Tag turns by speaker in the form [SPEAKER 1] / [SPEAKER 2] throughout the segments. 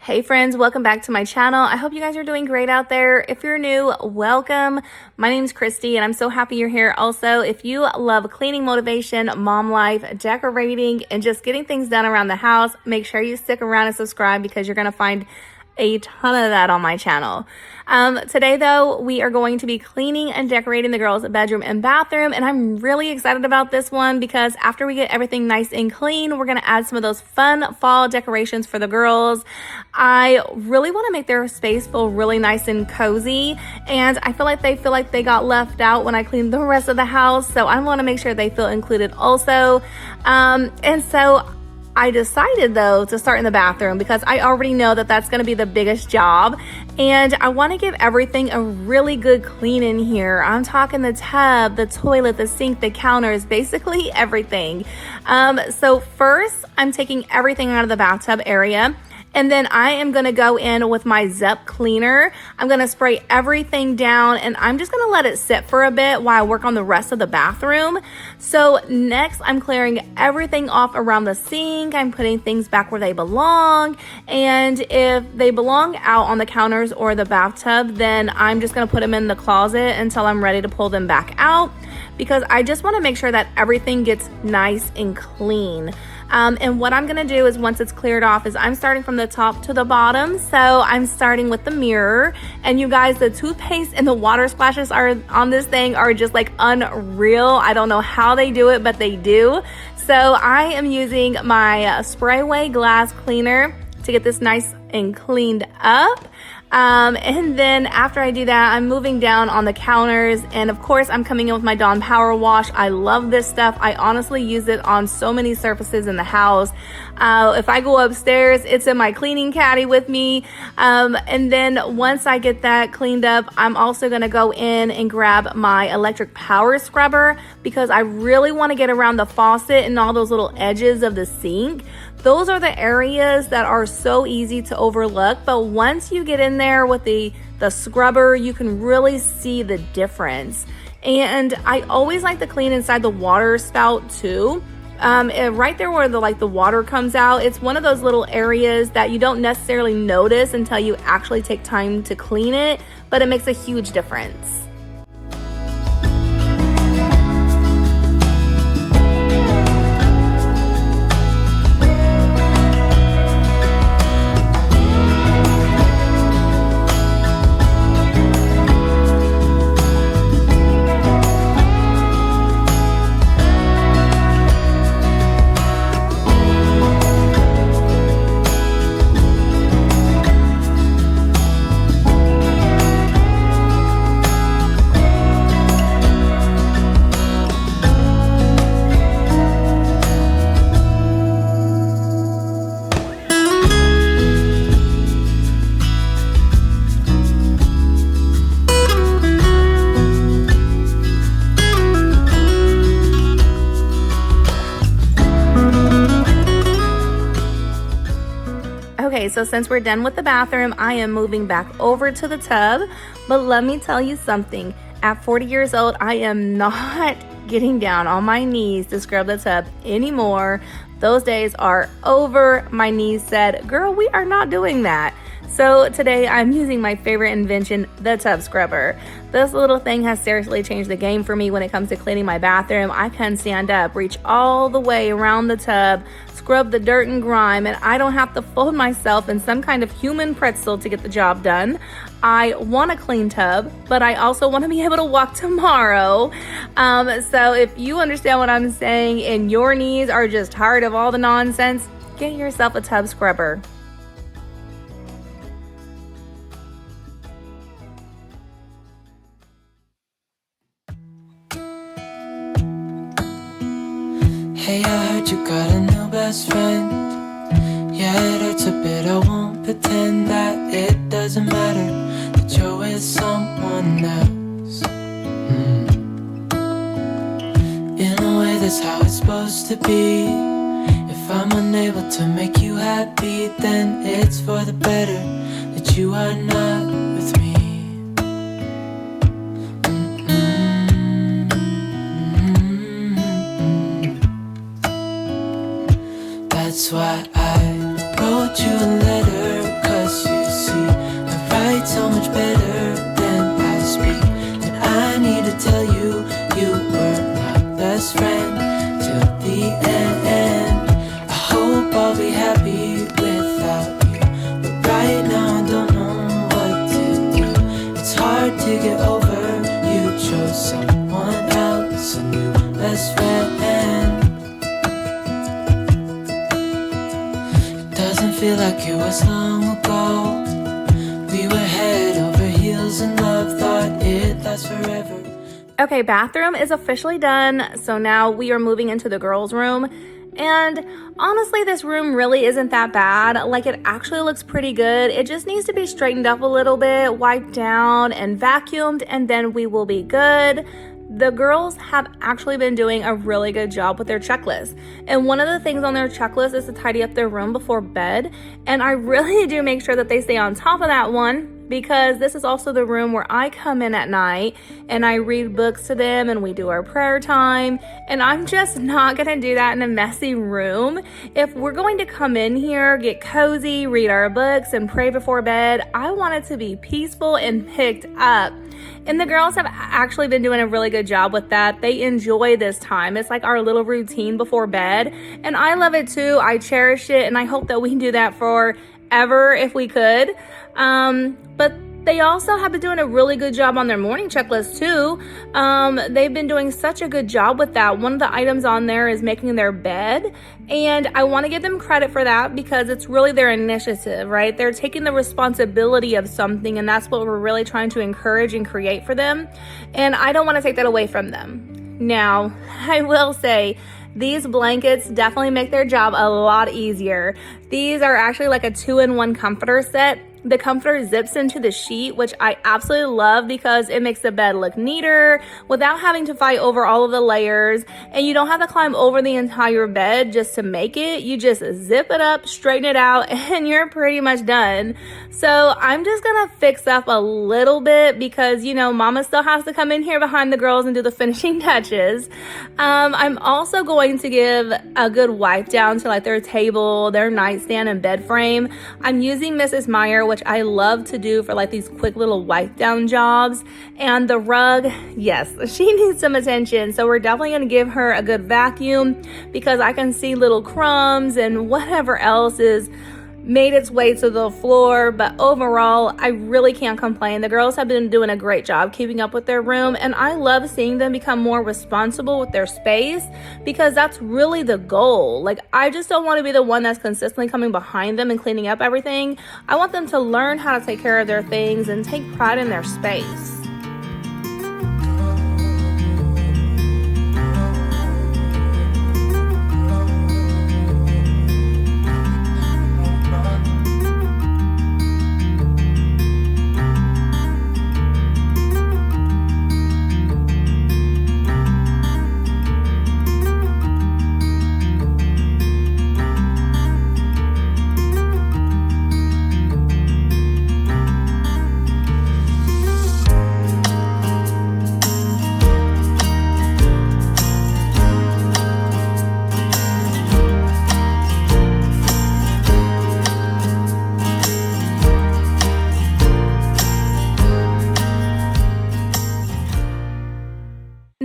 [SPEAKER 1] Hey friends, welcome back to my channel. I hope you guys are doing great out there. If you're new, welcome. My name's Christy and I'm so happy you're here. Also, if you love cleaning motivation, mom life, decorating, and just getting things done around the house, make sure you stick around and subscribe because you're going to find a ton of that on my channel. Today though, we are going to be cleaning and decorating the girls' bedroom and bathroom, and I'm really excited about this one because after we get everything nice and clean, we're going to add some of those fun fall decorations for the girls. I really want to make their space feel really nice and cozy, and I feel like they got left out when I cleaned the rest of the house, so I want to make sure they feel included also. And so I decided though to start in the bathroom because I already know that that's going to be the biggest job, and I want to give everything a really good clean in here. I'm talking the tub, the toilet, the sink, the counters, basically everything. So first I'm taking everything out of the bathtub area. And then I am going to go in with my Zep cleaner. I'm going to spray everything down and I'm just going to let it sit for a bit while I work on the rest of the bathroom. So next I'm clearing everything off around the sink. I'm putting things back where they belong. And if they belong out on the counters or the bathtub, then I'm just going to put them in the closet until I'm ready to pull them back out, because I just want to make sure that everything gets nice and clean. And what I'm gonna do is, once it's cleared off, is I'm starting from the top to the bottom. So I'm starting with the mirror, and you guys, the toothpaste and the water splashes are on this thing are just like unreal. I don't know how they do it, but they do. So I am using my spray away glass cleaner to get this nice and cleaned up. And then after I do that, I'm moving down on the counters, and of course I'm coming in with my Dawn Power Wash. I love this stuff. I honestly use it on so many surfaces in the house. If I go upstairs, it's in my cleaning caddy with me. And then once I get that cleaned up, I'm also going to go in and grab my electric power scrubber, because I really want to get around the faucet and all those little edges of the sink. Those are the areas that are so easy to overlook, but once you get in there with the scrubber, you can really see the difference. And I always like to clean inside the water spout too. Right there where the water comes out, it's one of those little areas that you don't necessarily notice until you actually take time to clean it, but it makes a huge difference. Okay, so since we're done with the bathroom, I am moving back over to the tub. But let me tell you something. At 40 years old, I am not getting down on my knees to scrub the tub anymore. Those days are over. My knees said, girl, we are not doing that. So today I'm using my favorite invention, the tub scrubber. This little thing has seriously changed the game for me when it comes to cleaning my bathroom. I can stand up, reach all the way around the tub, scrub the dirt and grime, and I don't have to fold myself in some kind of human pretzel to get the job done. I want a clean tub, but I also want to be able to walk tomorrow. So if you understand what I'm saying and your knees are just tired of all the nonsense, get yourself a tub scrubber.
[SPEAKER 2] Hey, I heard you got a new best friend. Yeah, it hurts a bit, I won't pretend that it doesn't matter that you're with someone else. In a way, that's how it's supposed to be. If I'm unable to make you happy, then it's for the better that you are not with me. That's why I wrote you a letter, 'cause I'll be happy without you. But right now I don't know what to do. It's hard to get over. You chose someone else, a new best friend. It doesn't feel like it was long ago. We were head over heels in love, thought it'd last forever.
[SPEAKER 1] Okay, bathroom is officially done, so now we are moving into the girls' room. And honestly, this room really isn't that bad. Like, it actually looks pretty good. It just needs to be straightened up a little bit, wiped down and vacuumed, and then we will be good. The girls have actually been doing a really good job with their checklist. And one of the things on their checklist is to tidy up their room before bed. And I really do make sure that they stay on top of that one, because this is also the room where I come in at night and I read books to them and we do our prayer time. And I'm just not going to do that in a messy room. If we're going to come in here, get cozy, read our books, and pray before bed, I want it to be peaceful and picked up. And the girls have actually been doing a really good job with that. They enjoy this time. It's like our little routine before bed. And I love it too. I cherish it. And I hope that we can do that forever if we could. But they also have been doing a really good job on their morning checklist too. They've been doing such a good job with that. One of the items on there is making their bed. And I want to give them credit for that because it's really their initiative, right? They're taking the responsibility of something, and that's what we're really trying to encourage and create for them. And I don't want to take that away from them. Now, I will say, these blankets definitely make their job a lot easier. These are actually like a 2-in-1 comforter set. The comforter zips into the sheet, which I absolutely love because it makes the bed look neater without having to fight over all of the layers. And you don't have to climb over the entire bed just to make it. You just zip it up, straighten it out, and you're pretty much done. So I'm just gonna fix up a little bit because, you know, mama still has to come in here behind the girls and do the finishing touches. I'm also going to give a good wipe down to like their table, their nightstand, and bed frame. I'm using Mrs. Meyer, which I love to do for like these quick little wipe down jobs. And the rug, yes, she needs some attention. So we're definitely going to give her a good vacuum because I can see little crumbs and whatever else is made its way to the floor. But overall, I really can't complain. The girls have been doing a great job keeping up with their room, and I love seeing them become more responsible with their space because that's really the goal. Like, I just don't want to be the one that's consistently coming behind them and cleaning up everything. I want them to learn how to take care of their things and take pride in their space.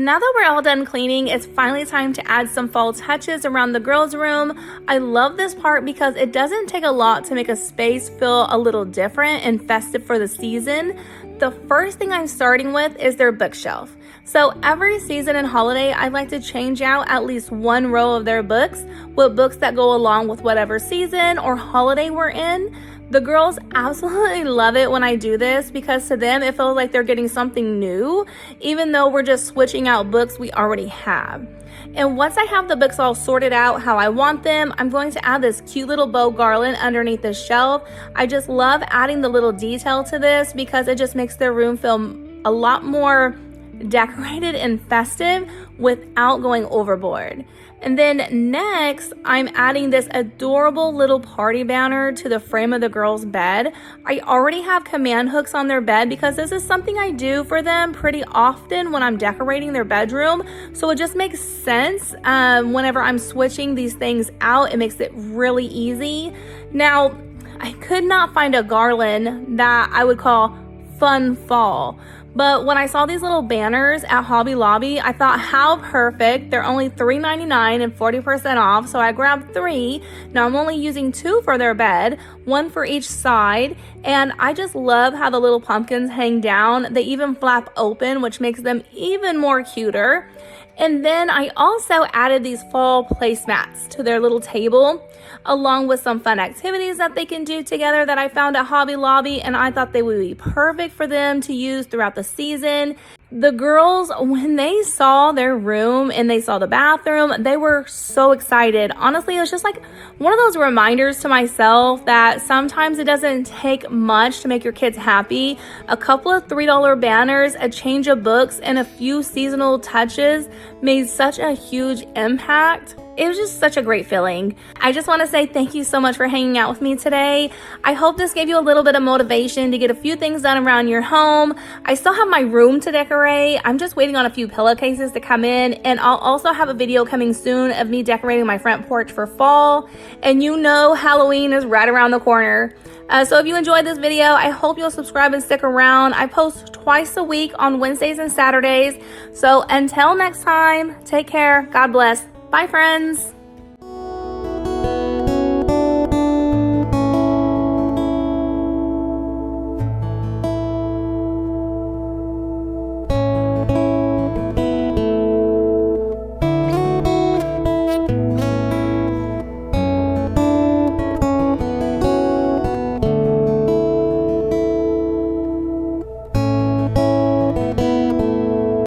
[SPEAKER 1] Now that we're all done cleaning, it's finally time to add some fall touches around the girls' room. I love this part because it doesn't take a lot to make a space feel a little different and festive for the season. The first thing I'm starting with is their bookshelf. So every season and holiday, I like to change out at least one row of their books with books that go along with whatever season or holiday we're in. The girls absolutely love it when I do this because to them it feels like they're getting something new, even though we're just switching out books we already have. And once I have the books all sorted out how I want them, I'm going to add this cute little bow garland underneath the shelf. I just love adding the little detail to this because it just makes their room feel a lot more decorated and festive without going overboard. And then next, I'm adding this adorable little party banner to the frame of the girls' bed. I already have command hooks on their bed because this is something I do for them pretty often when I'm decorating their bedroom. So it just makes sense whenever I'm switching these things out. It makes it really easy. Now, I could not find a garland that I would call fun fall. But when I saw these little banners at Hobby Lobby, I thought, how perfect. They're only $3.99 and 40% off, so I grabbed 3. Now I'm only using 2 for their bed, 1 for each side, and I just love how the little pumpkins hang down. They even flap open, which makes them even more cuter. And then I also added these fall placemats to their little table, along with some fun activities that they can do together that I found at Hobby Lobby, and I thought they would be perfect for them to use throughout the season. The girls, when they saw their room and they saw the bathroom, they were so excited. Honestly, it was just like one of those reminders to myself that sometimes it doesn't take much to make your kids happy. A couple of $3 banners, a change of books, and a few seasonal touches made such a huge impact. It was just such a great feeling. I just want to say thank you so much for hanging out with me today. I hope this gave you a little bit of motivation to get a few things done around your home. I still have my room to decorate. I'm just waiting on a few pillowcases to come in, and I'll also have a video coming soon of me decorating my front porch for fall. And you know Halloween is right around the corner. So if you enjoyed this video, I hope you'll subscribe and stick around. I post twice a week on Wednesdays and Saturdays. So until next time, take care. God bless. Bye, friends.